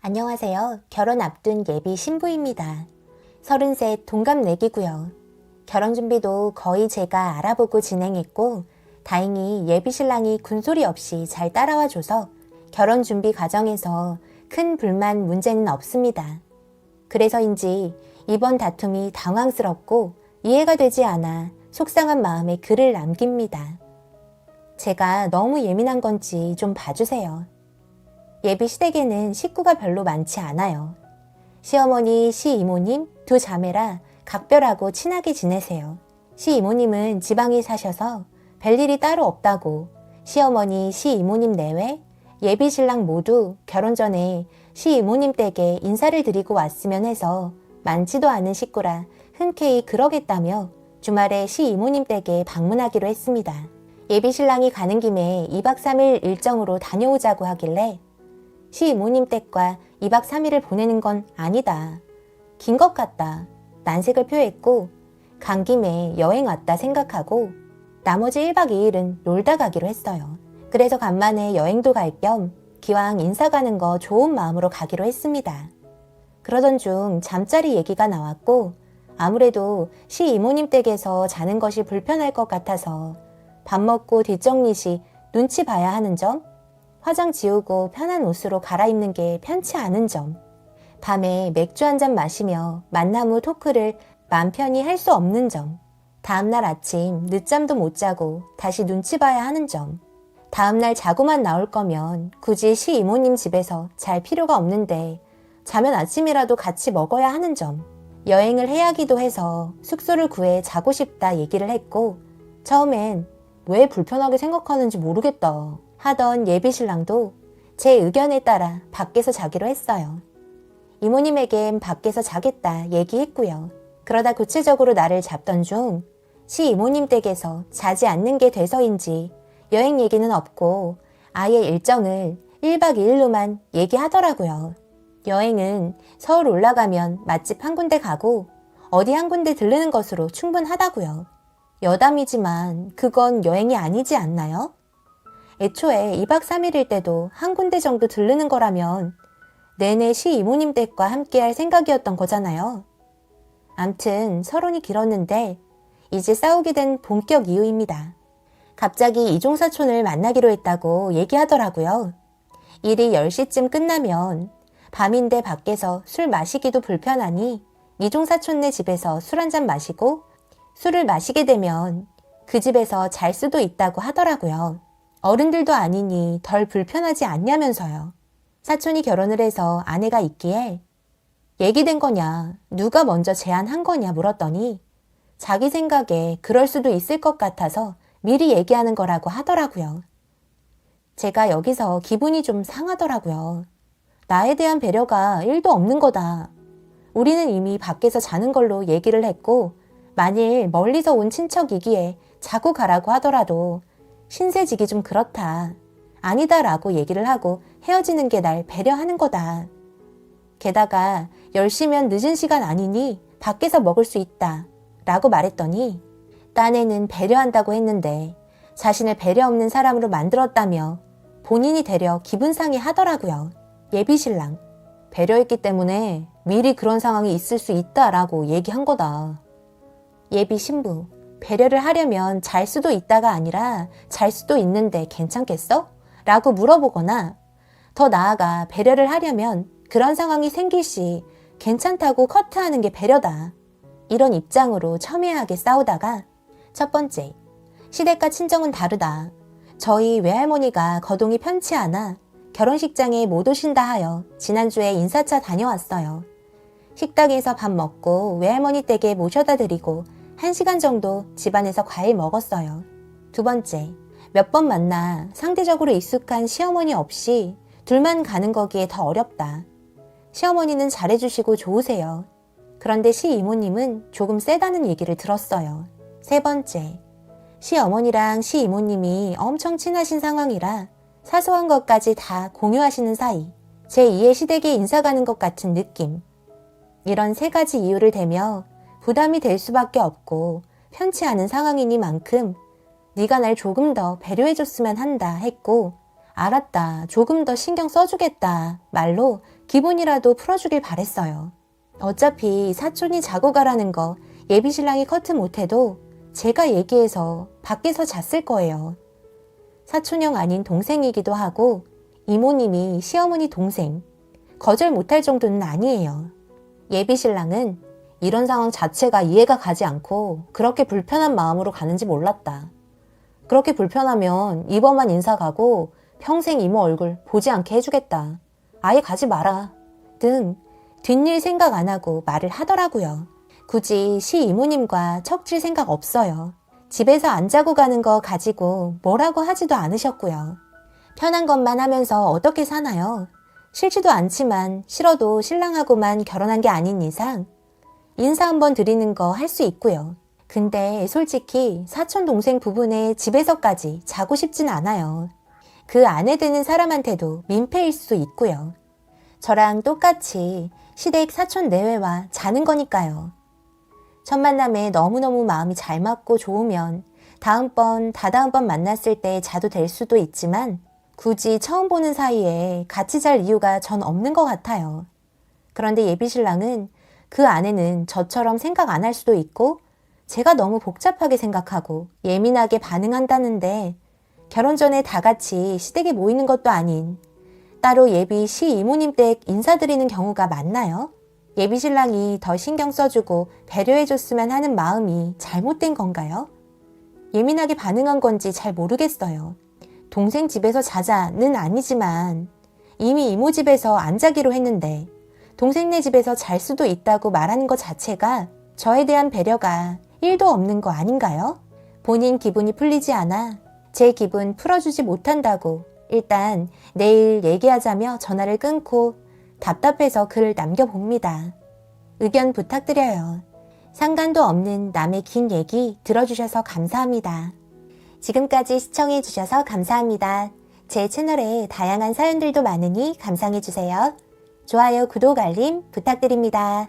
안녕하세요. 결혼 앞둔 예비 신부입니다. 33 동갑내기고요. 결혼 준비도 거의 제가 알아보고 진행했고 다행히 예비 신랑이 군소리 없이 잘 따라와줘서 결혼 준비 과정에서 큰 불만 문제는 없습니다. 그래서인지 이번 다툼이 당황스럽고 이해가 되지 않아 속상한 마음에 글을 남깁니다. 제가 너무 예민한 건지 좀 봐주세요. 예비 시댁에는 식구가 별로 많지 않아요. 시어머니, 시이모님, 두 자매라 각별하고 친하게 지내세요. 시이모님은 지방에 사셔서 별일이 따로 없다고 시어머니, 시이모님 내외 예비 신랑 모두 결혼 전에 시이모님 댁에 인사를 드리고 왔으면 해서 많지도 않은 식구라 흔쾌히 그러겠다며 주말에 시이모님 댁에 방문하기로 했습니다. 예비 신랑이 가는 김에 2박 3일 일정으로 다녀오자고 하길래 시이모님 댁과 2박 3일을 보내는 건 아니다. 긴 것 같다. 난색을 표했고 간 김에 여행 왔다 생각하고 나머지 1박 2일은 놀다 가기로 했어요. 그래서 간만에 여행도 갈 겸 기왕 인사 가는 거 좋은 마음으로 가기로 했습니다. 그러던 중 잠자리 얘기가 나왔고 아무래도 시이모님 댁에서 자는 것이 불편할 것 같아서 밥 먹고 뒷정리 시 눈치 봐야 하는 점, 화장 지우고 편한 옷으로 갈아입는 게 편치 않은 점, 밤에 맥주 한잔 마시며 만남 후 토크를 맘 편히 할 수 없는 점, 다음날 아침 늦잠도 못 자고 다시 눈치 봐야 하는 점, 다음날 자고만 나올 거면 굳이 시이모님 집에서 잘 필요가 없는데 자면 아침이라도 같이 먹어야 하는 점, 여행을 해야기도 해서 숙소를 구해 자고 싶다 얘기를 했고 처음엔 왜 불편하게 생각하는지 모르겠다 하던 예비 신랑도 제 의견에 따라 밖에서 자기로 했어요. 이모님에겐 밖에서 자겠다 얘기했고요. 그러다 구체적으로 날을 잡던 중 시이모님 댁에서 자지 않는 게 돼서인지 여행 얘기는 없고 아예 일정을 1박 2일로만 얘기하더라고요. 여행은 서울 올라가면 맛집 한 군데 가고 어디 한 군데 들르는 것으로 충분하다고요. 여담이지만 그건 여행이 아니지 않나요? 애초에 2박 3일일 때도 한 군데 정도 들르는 거라면 내내 시이모님 댁과 함께 할 생각이었던 거잖아요. 암튼 서론이 길었는데 이제 싸우게 된 본격 이유입니다. 갑자기 이종사촌을 만나기로 했다고 얘기하더라고요. 일이 10시쯤 끝나면 밤인데 밖에서 술 마시기도 불편하니 이종사촌네 집에서 술 한잔 마시고 술을 마시게 되면 그 집에서 잘 수도 있다고 하더라고요. 어른들도 아니니 덜 불편하지 않냐면서요. 사촌이 결혼을 해서 아내가 있기에 얘기된 거냐, 누가 먼저 제안한 거냐 물었더니 자기 생각에 그럴 수도 있을 것 같아서 미리 얘기하는 거라고 하더라고요. 제가 여기서 기분이 좀 상하더라고요. 나에 대한 배려가 1도 없는 거다. 우리는 이미 밖에서 자는 걸로 얘기를 했고 만일 멀리서 온 친척이기에 자고 가라고 하더라도 신세지기 좀 그렇다. 아니다라고 얘기를 하고 헤어지는 게 날 배려하는 거다. 게다가 10시면 늦은 시간 아니니 밖에서 먹을 수 있다. 라고 말했더니 딴에는 배려한다고 했는데 자신을 배려 없는 사람으로 만들었다며 본인이 되려 기분 상해 하더라고요. 예비신랑. 배려했기 때문에 미리 그런 상황이 있을 수 있다라고 얘기한 거다. 예비신부. 배려를 하려면 잘 수도 있다가 아니라 잘 수도 있는데 괜찮겠어? 라고 물어보거나 더 나아가 배려를 하려면 그런 상황이 생길 시 괜찮다고 커트하는 게 배려다. 이런 입장으로 첨예하게 싸우다가 첫 번째, 시댁과 친정은 다르다. 저희 외할머니가 거동이 편치 않아 결혼식장에 못 오신다 하여 지난주에 인사차 다녀왔어요. 식당에서 밥 먹고 외할머니 댁에 모셔다 드리고 1시간 정도 집안에서 과일 먹었어요. 두 번째, 몇 번 만나 상대적으로 익숙한 시어머니 없이 둘만 가는 거기에 더 어렵다. 시어머니는 잘해주시고 좋으세요. 그런데 시이모님은 조금 세다는 얘기를 들었어요. 세 번째, 시어머니랑 시이모님이 엄청 친하신 상황이라 사소한 것까지 다 공유하시는 사이, 제2의 시댁에 인사 가는 것 같은 느낌. 이런 3가지 이유를 대며 부담이 될 수밖에 없고 편치 않은 상황이니만큼 네가 날 조금 더 배려해줬으면 한다 했고 알았다 조금 더 신경 써주겠다 말로 기분이라도 풀어주길 바랬어요. 어차피 사촌이 자고 가라는 거 예비신랑이 커트 못해도 제가 얘기해서 밖에서 잤을 거예요. 사촌형 아닌 동생이기도 하고 이모님이 시어머니 동생, 거절 못할 정도는 아니에요. 예비신랑은 이런 상황 자체가 이해가 가지 않고 그렇게 불편한 마음으로 가는지 몰랐다. 그렇게 불편하면 이번만 인사 가고 평생 이모 얼굴 보지 않게 해주겠다. 아예 가지 마라. 등 뒷일 생각 안 하고 말을 하더라고요. 굳이 시이모님과 척질 생각 없어요. 집에서 안 자고 가는 거 가지고 뭐라고 하지도 않으셨고요. 편한 것만 하면서 어떻게 사나요? 싫지도 않지만 싫어도 신랑하고만 결혼한 게 아닌 이상 인사 한번 드리는 거 할 수 있고요. 근데 솔직히 사촌 동생 부부네 집에서까지 자고 싶진 않아요. 그 안에 드는 사람한테도 민폐일 수 있고요. 저랑 똑같이 시댁 사촌 내외와 자는 거니까요. 첫 만남에 너무너무 마음이 잘 맞고 좋으면 다음번, 다다음번 만났을 때 자도 될 수도 있지만 굳이 처음 보는 사이에 같이 잘 이유가 전 없는 것 같아요. 그런데 예비신랑은 그 안에는 저처럼 생각 안 할 수도 있고 제가 너무 복잡하게 생각하고 예민하게 반응한다는데 결혼 전에 다 같이 시댁에 모이는 것도 아닌 따로 예비 시이모님 댁 인사드리는 경우가 많나요? 예비신랑이 더 신경 써주고 배려해줬으면 하는 마음이 잘못된 건가요? 예민하게 반응한 건지 잘 모르겠어요. 동생 집에서 자자는 아니지만 이미 이모 집에서 안 자기로 했는데 동생네 집에서 잘 수도 있다고 말하는 것 자체가 저에 대한 배려가 1도 없는 거 아닌가요? 본인 기분이 풀리지 않아 제 기분 풀어주지 못한다고 일단 내일 얘기하자며 전화를 끊고 답답해서 글을 남겨봅니다. 의견 부탁드려요. 상관도 없는 남의 긴 얘기 들어주셔서 감사합니다. 지금까지 시청해주셔서 감사합니다. 제 채널에 다양한 사연들도 많으니 감상해주세요. 좋아요, 구독, 알림 부탁드립니다.